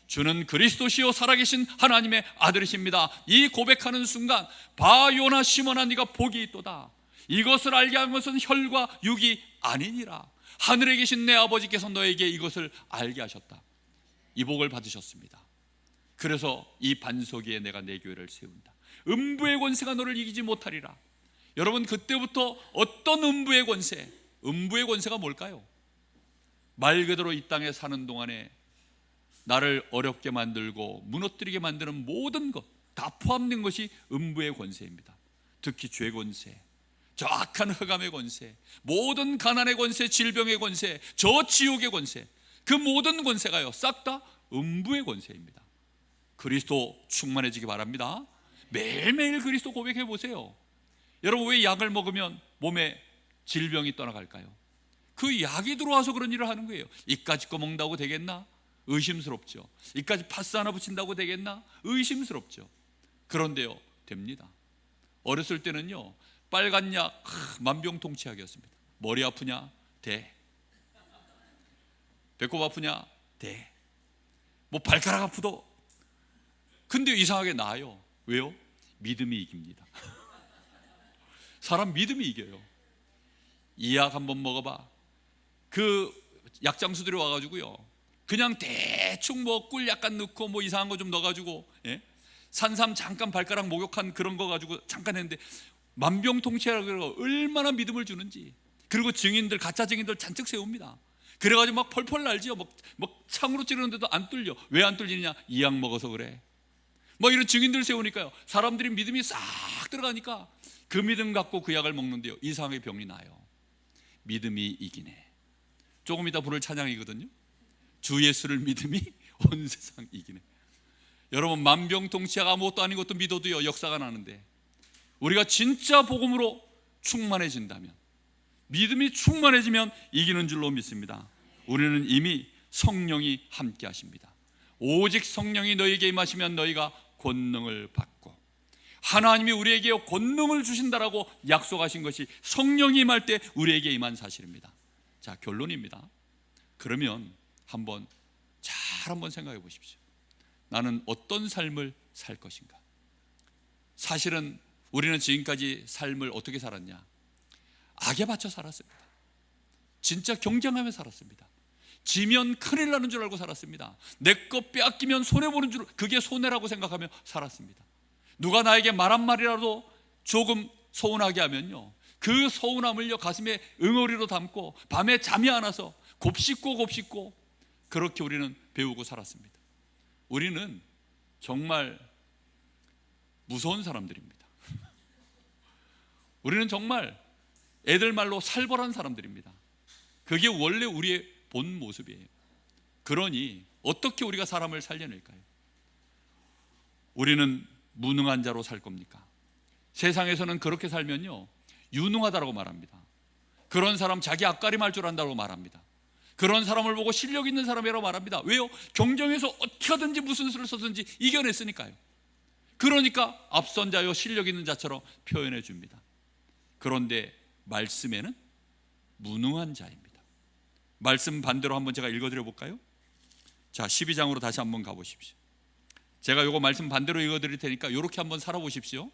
주는 그리스도시요 살아계신 하나님의 아들이십니다. 이 고백하는 순간 바요나 시몬아 네가 복이 있도다. 이것을 알게 한 것은 혈과 육이 아니니라. 하늘에 계신 내 아버지께서 너에게 이것을 알게 하셨다. 이 복을 받으셨습니다. 그래서 이 반석 위에 내가 내 교회를 세운다. 음부의 권세가 너를 이기지 못하리라. 여러분, 그때부터 어떤 음부의 권세, 음부의 권세가 뭘까요? 말 그대로 이 땅에 사는 동안에 나를 어렵게 만들고 무너뜨리게 만드는 모든 것 다 포함된 것이 음부의 권세입니다. 특히 죄 권세, 저 악한 흑암의 권세, 모든 가난의 권세, 질병의 권세, 저 지옥의 권세, 그 모든 권세가요 싹 다 음부의 권세입니다. 그리스도 충만해지기 바랍니다. 매일매일 그리스도 고백해 보세요. 여러분, 왜 약을 먹으면 몸에 질병이 떠나갈까요? 그 약이 들어와서 그런 일을 하는 거예요. 이까짓 거 먹는다고 되겠나? 의심스럽죠. 이까지 파스 하나 붙인다고 되겠나? 의심스럽죠. 그런데요, 됩니다. 어렸을 때는요, 빨간 약 만병통치약이었습니다. 머리 아프냐? 돼. 배꼽 아프냐? 돼. 뭐 발가락 아프도. 근데 이상하게 나아요. 왜요? 믿음이 이깁니다. 사람 믿음이 이겨요. 이 약 한번 먹어봐. 그 약장수들이 와가지고요, 그냥 대충 뭐 꿀 약간 넣고 뭐 이상한 거 좀 넣어가지고, 예? 산삼 잠깐 발가락 목욕한 그런 거 가지고 잠깐 했는데 만병통치약이라고 얼마나 믿음을 주는지. 그리고 증인들, 가짜 증인들 잔뜩 세웁니다. 그래가지고 막 펄펄 날지요. 막 창으로 찌르는데도 안 뚫려. 왜 안 뚫리냐? 이 약 먹어서 그래. 뭐 이런 증인들 세우니까요, 사람들이 믿음이 싹 들어가니까 그 믿음 갖고 그 약을 먹는데요, 이상하게 병이 나요. 믿음이 이기네. 조금 이따 부를 찬양이거든요. 주 예수를 믿음이 온 세상 이기네. 여러분, 만병통치약 아무것도 아닌 것도 믿어도요, 역사가 나는데 우리가 진짜 복음으로 충만해진다면, 믿음이 충만해지면 이기는 줄로 믿습니다. 우리는 이미 성령이 함께 하십니다. 오직 성령이 너희에게 임하시면 너희가 권능을 받고, 하나님이 우리에게 권능을 주신다라고 약속하신 것이 성령이 임할 때 우리에게 임한 사실입니다. 자, 결론입니다. 그러면 한번 생각해 보십시오. 나는 어떤 삶을 살 것인가? 사실은 우리는 지금까지 삶을 어떻게 살았냐? 악에 받쳐 살았습니다. 진짜 경쟁하며 살았습니다. 지면 큰일 나는 줄 알고 살았습니다. 내 거 빼앗기면 손해보는 줄, 그게 손해라고 생각하며 살았습니다. 누가 나에게 말 한마디라도 조금 서운하게 하면요, 그 서운함을요 가슴에 응어리로 담고 밤에 잠이 안 와서 곱씹고 그렇게 우리는 배우고 살았습니다. 우리는 정말 무서운 사람들입니다. 우리는 정말 애들 말로 살벌한 사람들입니다. 그게 원래 우리의 본 모습이에요. 그러니 어떻게 우리가 사람을 살려낼까요? 우리는 무능한 자로 살 겁니까? 세상에서는 그렇게 살면요, 유능하다라고 말합니다. 그런 사람 자기 앞가림 할 줄 안다고 말합니다. 그런 사람을 보고 실력 있는 사람이라고 말합니다. 왜요? 경쟁에서 어떻게 하든지 무슨 수를 써든지 이겨냈으니까요. 그러니까 앞선 자요, 실력 있는 자처럼 표현해 줍니다. 그런데 말씀에는 무능한 자입니다. 말씀 반대로 한번 제가 읽어드려 볼까요? 자, 12장으로 다시 한번 가보십시오. 제가 요거 말씀 반대로 읽어드릴 테니까 이렇게 한번 살아보십시오.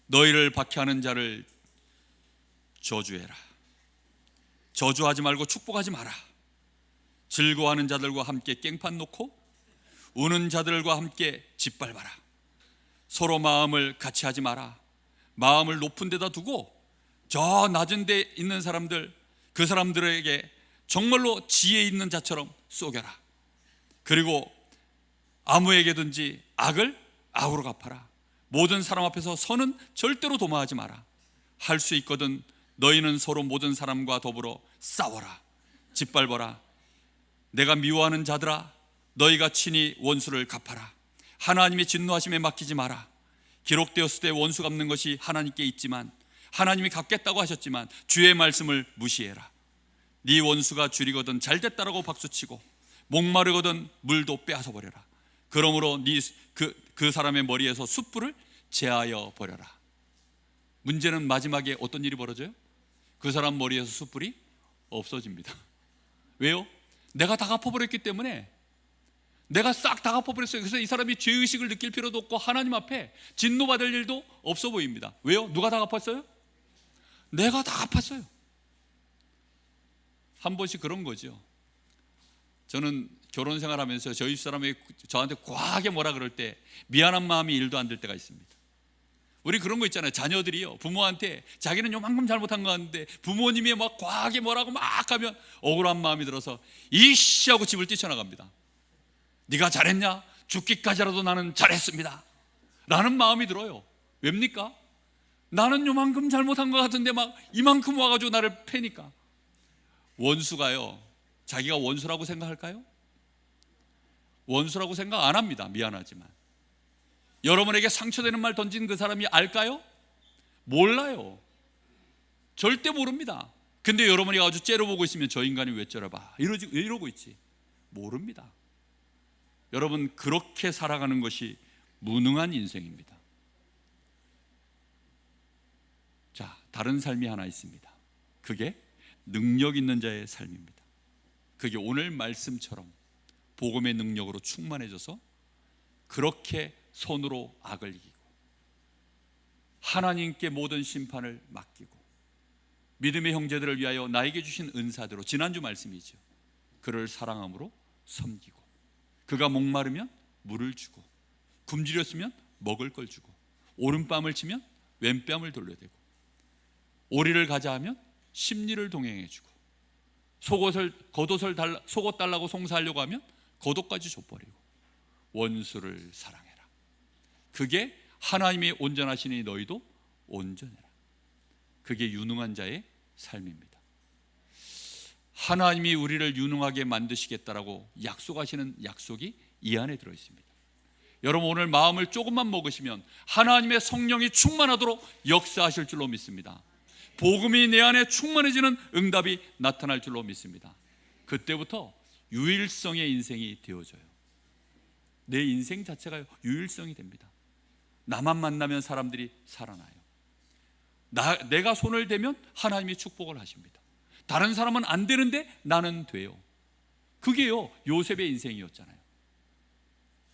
너희를 박해하는 자를 저주해라. 저주하지 말고 축복하지 마라. 즐거워하는 자들과 함께 깽판 놓고 우는 자들과 함께 짓밟아라. 서로 마음을 같이 하지 마라. 마음을 높은 데다 두고 저 낮은 데 있는 사람들, 그 사람들에게 정말로 지혜 있는 자처럼 쏘겨라. 그리고 아무에게든지 악을 악으로 갚아라. 모든 사람 앞에서 선은 절대로 도마하지 마라. 할 수 있거든 너희는 서로 모든 사람과 더불어 싸워라. 짓밟아라. 내가 미워하는 자들아, 너희가 친히 원수를 갚아라. 하나님의 진노하심에 맡기지 마라. 기록되었을 때 원수 갚는 것이 하나님께 있지만, 하나님이 갚겠다고 하셨지만 주의 말씀을 무시해라. 네 원수가 줄이거든 잘됐다라고 박수치고 목마르거든 물도 빼앗아 버려라. 그러므로 그 사람의 머리에서 숯불을 제하여 버려라. 문제는 마지막에 어떤 일이 벌어져요? 그 사람 머리에서 숯불이 없어집니다. 왜요? 내가 다 갚아버렸기 때문에, 내가 싹 다 갚아버렸어요. 그래서 이 사람이 죄의식을 느낄 필요도 없고 하나님 앞에 진노받을 일도 없어 보입니다. 왜요? 누가 다 갚았어요? 내가 다 갚았어요. 한 번씩 그런 거죠. 저는 결혼 생활하면서 저희 집사람이 저한테 과하게 뭐라 그럴 때 미안한 마음이 1도 안 들 때가 있습니다. 우리 그런 거 있잖아요. 자녀들이요, 부모한테 자기는 요만큼 잘못한 거 같은데 부모님이 막 과하게 뭐라고 막 하면 억울한 마음이 들어서 이씨 하고 집을 뛰쳐나갑니다. 네가 잘했냐? 죽기까지라도 나는 잘했습니다 라는 마음이 들어요. 왜입니까? 나는 요만큼 잘못한 것 같은데 막 이만큼 와가지고 나를 패니까. 원수가요, 자기가 원수라고 생각할까요? 원수라고 생각 안 합니다. 미안하지만. 여러분에게 상처되는 말 던진 그 사람이 알까요? 몰라요. 절대 모릅니다. 근데 여러분이 아주 째려보고 있으면 저 인간이 왜 째려봐 이러고 있지. 모릅니다. 여러분, 그렇게 살아가는 것이 무능한 인생입니다. 자, 다른 삶이 하나 있습니다. 그게 능력 있는 자의 삶입니다. 그게 오늘 말씀처럼 복음의 능력으로 충만해져서 그렇게 손으로 악을 이기고 하나님께 모든 심판을 맡기고 믿음의 형제들을 위하여 나에게 주신 은사대로, 지난주 말씀이죠, 그를 사랑함으로 섬기고, 그가 목마르면 물을 주고, 굶주렸으면 먹을 걸 주고, 오른뺨을 치면 왼뺨을 돌려대고, 오리를 가자 하면 심리를 동행해 주고, 속옷 달라고 송사하려고 하면 겉옷까지 줘버리고, 원수를 사랑해라. 그게 하나님이 온전하시니 너희도 온전해라. 그게 유능한 자의 삶입니다. 하나님이 우리를 유능하게 만드시겠다라고 약속하시는 약속이 이 안에 들어있습니다. 여러분, 오늘 마음을 조금만 먹으시면 하나님의 성령이 충만하도록 역사하실 줄로 믿습니다. 복음이 내 안에 충만해지는 응답이 나타날 줄로 믿습니다. 그때부터 유일성의 인생이 되어져요. 내 인생 자체가 유일성이 됩니다. 나만 만나면 사람들이 살아나요. 내가 손을 대면 하나님이 축복을 하십니다. 다른 사람은 안 되는데 나는 돼요. 그게요, 요셉의 인생이었잖아요.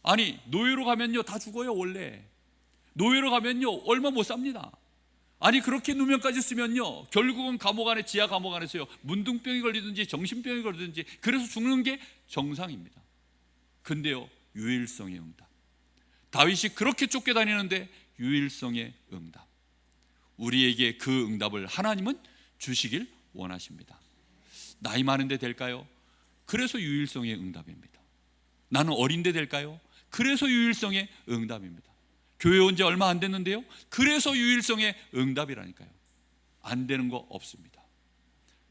아니, 노예로 가면요 다 죽어요. 원래 노예로 가면요 얼마 못 삽니다. 아니, 그렇게 누명까지 쓰면요 결국은 감옥 안에, 지하 감옥 안에서요 문둥병이 걸리든지 정신병이 걸리든지, 그래서 죽는 게 정상입니다. 근데요, 유일성의 응답. 다윗이 그렇게 쫓겨다니는데 유일성의 응답. 우리에게 그 응답을 하나님은 주시길 원하십니다. 나이 많은데 될까요? 그래서 유일성의 응답입니다. 나는 어린데 될까요? 그래서 유일성의 응답입니다. 교회 온 지 얼마 안 됐는데요, 그래서 유일성의 응답이라니까요. 안 되는 거 없습니다.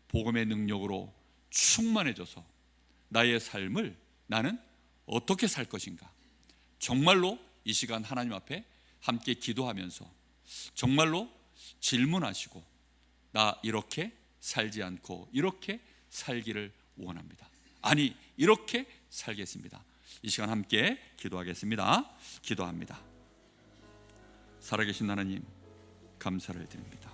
복음의 능력으로 충만해져서 나의 삶을 나는 어떻게 살 것인가, 정말로 이 시간 하나님 앞에 함께 기도하면서 정말로 질문하시고, 나 이렇게 살지 않고 이렇게 살기를 원합니다. 아니, 이렇게 살겠습니다. 이 시간 함께 기도하겠습니다. 기도합니다. 살아계신 하나님, 감사를 드립니다.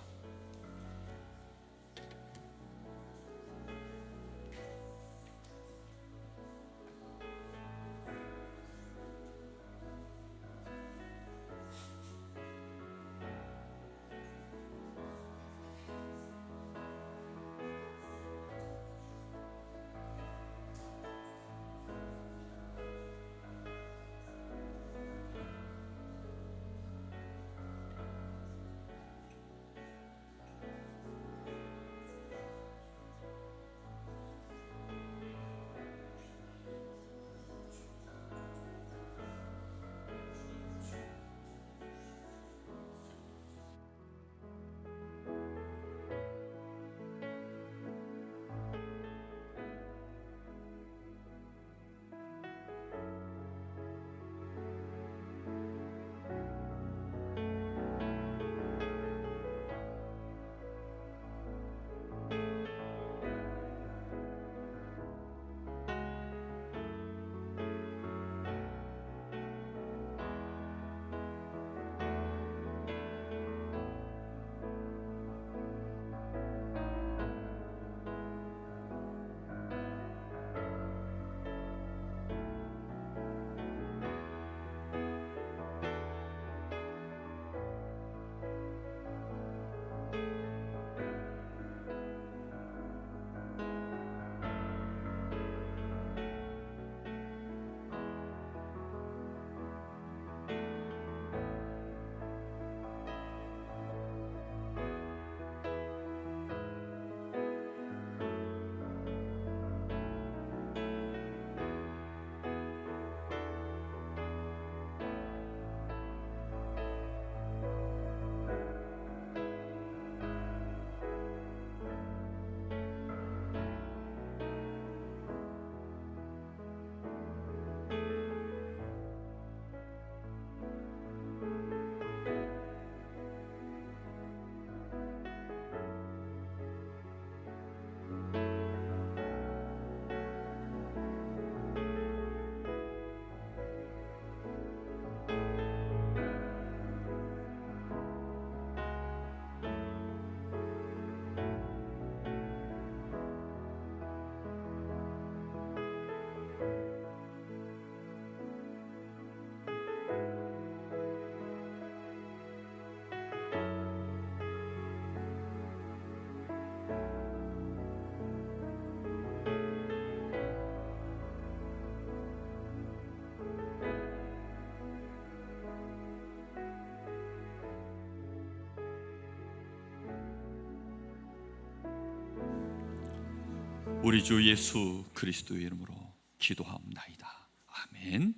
우리 주 예수 그리스도의 이름으로 기도하옵나이다. 아멘.